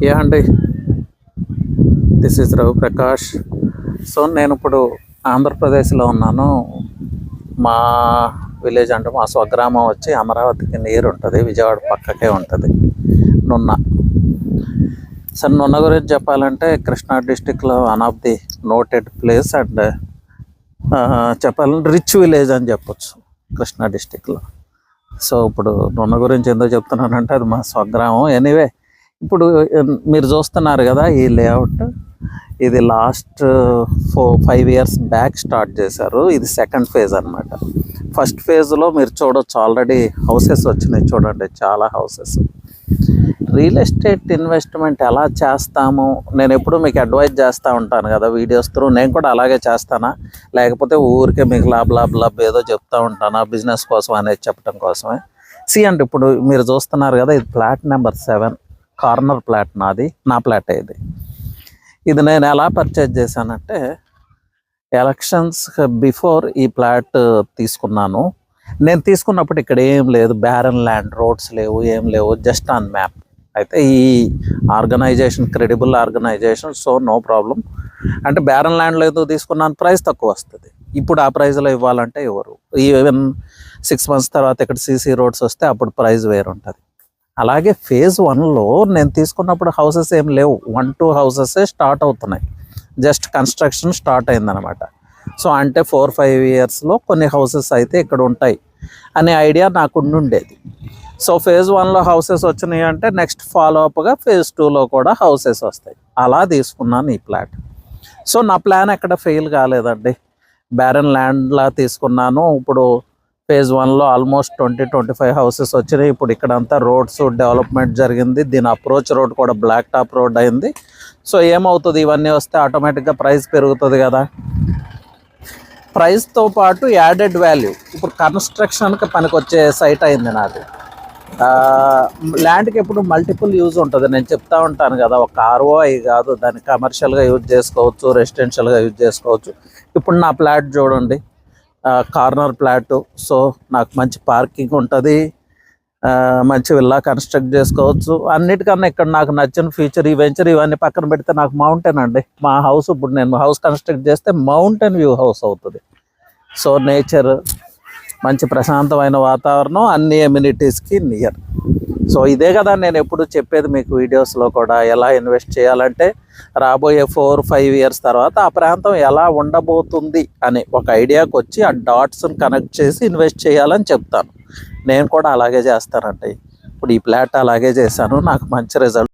Yeah అండి, this is Ravi Prakash. So నేను ఇప్పుడు ఆంధ్రప్రదేశ్లో ఉన్నాను. మా విలేజ్ అంటే మా స్వగ్రామం వచ్చి అమరావతికి నీరు ఉంటుంది, విజయవాడ పక్కకే ఉంటుంది నున్న. సార్ నున్న గురించి చెప్పాలంటే కృష్ణా డిస్టిక్లో one of the noted place and చెప్పాలంటే రిచ్ విలేజ్ అని చెప్పొచ్చు కృష్ణా డిస్టిక్లో. సో ఇప్పుడు నున్న గురించి ఎందుకు చెప్తున్నానంటే అది మా స్వగ్రామం. ఎనీవే, ఇప్పుడు మీరు చూస్తున్నారు కదా ఈ లేఅవుట్, ఇది లాస్ట్ 4-5 ఇయర్స్ బ్యాక్ స్టార్ట్ చేశారు. ఇది సెకండ్ ఫేజ్ అనమాట. ఫస్ట్ ఫేజ్లో మీరు చూడొచ్చు ఆల్రెడీ హౌసెస్ వచ్చినాయి, చూడండి చాలా హౌసెస్. రియల్ ఎస్టేట్ ఇన్వెస్ట్మెంట్ ఎలా చేస్తాము నేను ఎప్పుడు మీకు అడ్వైజ్ చేస్తూ ఉంటాను కదా వీడియోస్ త్రూ. నేను కూడా అలాగే చేస్తానా, లేకపోతే ఊరికే మీకు లాబ్ ఏదో చెప్తూ ఉంటాను బిజినెస్ కోసం అనేది చెప్పడం కోసమే. అండి ఇప్పుడు మీరు చూస్తున్నారు కదా, ఇది ప్లాట్ నెంబర్ 7, కార్నర్ ప్లాట్ నాది, నా ప్లాట్ ఇది నేను ఎలా పర్చేజ్ చేశానంటే ఎలక్షన్స్ బిఫోర్ ఈ ప్లాట్ తీసుకున్నాను. నేను తీసుకున్నప్పుడు ఇక్కడ ఏం లేదు, బ్యారన్ ల్యాండ్, రోడ్స్ లేవు, ఏం లేవు, జస్ట్ ఆన్ మ్యాప్. అయితే ఈ organization credible organization, so no problem. అంటే బ్యారన్ ల్యాండ్లో ఏదో తీసుకున్నాను, ప్రైస్ తక్కువ వస్తుంది. ఇప్పుడు ఆ ప్రైస్లో ఇవ్వాలంటే ఎవరు, ఈవెన్ 6 months తర్వాత ఇక్కడ సీసీ రోడ్స్ వస్తే అప్పుడు ప్రైస్ వేరు ఉంటుంది. అలాగే ఫేజ్ 1లో నేను తీసుకున్నప్పుడు హౌసెస్ ఏం లేవు, 1-2 హౌసెస్ స్టార్ట్ అవుతున్నాయి, జస్ట్ కన్స్ట్రక్షన్ స్టార్ట్ అయిందనమాట. సో అంటే 4-5 ఇయర్స్లో కొన్ని హౌసెస్ అయితే ఇక్కడ ఉంటాయి అనే ఐడియా నాకు ఉండేది. సో ఫేజ్ 1లో హౌసెస్ వచ్చినాయి అంటే నెక్స్ట్ ఫాలోఅప్గా ఫేజ్ 2లో కూడా హౌసెస్ వస్తాయి. అలా తీసుకున్నాను ఈ ప్లాట్. సో నా ప్లాన్ ఎక్కడ ఫెయిల్ కాలేదండి. బ్యారన్ ల్యాండ్లా తీసుకున్నాను. ఇప్పుడు ఫేజ్ 1లో ఆల్మోస్ట్ 20-25 హౌసెస్ వచ్చినాయి. ఇప్పుడు ఇక్కడంతా రోడ్స్ డెవలప్మెంట్ జరిగింది. దీని అప్రోచ్ రోడ్ కూడా బ్లాక్ టాప్ రోడ్ అయింది. సో ఏమవుతుంది, ఇవన్నీ వస్తే ఆటోమేటిక్గా ప్రైస్ పెరుగుతుంది కదా. ప్రైస్తో పాటు యాడెడ్ వాల్యూ, ఇప్పుడు కన్స్ట్రక్షన్కి పనికొచ్చే సైట్ అయింది నాది. ల్యాండ్కి ఎప్పుడు మల్టిపుల్ యూజ్ ఉంటుంది. నేను చెప్తా ఉంటాను కదా, ఒక ROI కాదు, దాన్ని కమర్షియల్గా యూజ్ చేసుకోవచ్చు, రెసిడెన్షియల్గా యూజ్ చేసుకోవచ్చు. ఇప్పుడు నా ప్లాట్ చూడండి, కార్నర్ ప్లాట్. సో నాకు మంచి పార్కింగ్ ఉంటుంది, మంచి విల్లా కన్స్ట్రక్ట్ చేసుకోవచ్చు. అన్నిటికన్నా ఇక్కడ నాకు నచ్చిన ఫీచర్ ఈ వెంచర్. ఇవన్నీ పక్కన పెడితే నాకు మౌంటైన్ అండి. మా హౌస్ ఇప్పుడు నేను హౌస్ కన్స్ట్రక్ట్ చేస్తే మౌంటైన్ వ్యూ హౌస్ అవుతుంది. సో నేచర్, మంచి ప్రశాంతమైన వాతావరణం, అన్ని ఎమ్యూనిటీస్కి నియర్. సో ఇదే కదా నేను ఎప్పుడు చెప్పేది మీకు వీడియోస్లో కూడా, ఎలా ఇన్వెస్ట్ చేయాలంటే రాబోయే 4-5 ఇయర్స్ తర్వాత ఆ ప్రాంతం ఎలా ఉండబోతుంది అని ఒక ఐడియాకి వచ్చి ఆ డాట్స్ని కనెక్ట్ చేసి ఇన్వెస్ట్ చేయాలని చెప్తాను. నేను కూడా అలాగే చేస్తానండి. ఇప్పుడు ఈ ప్లాట్ అలాగే చేశాను, నాకు మంచి రిజల్ట్.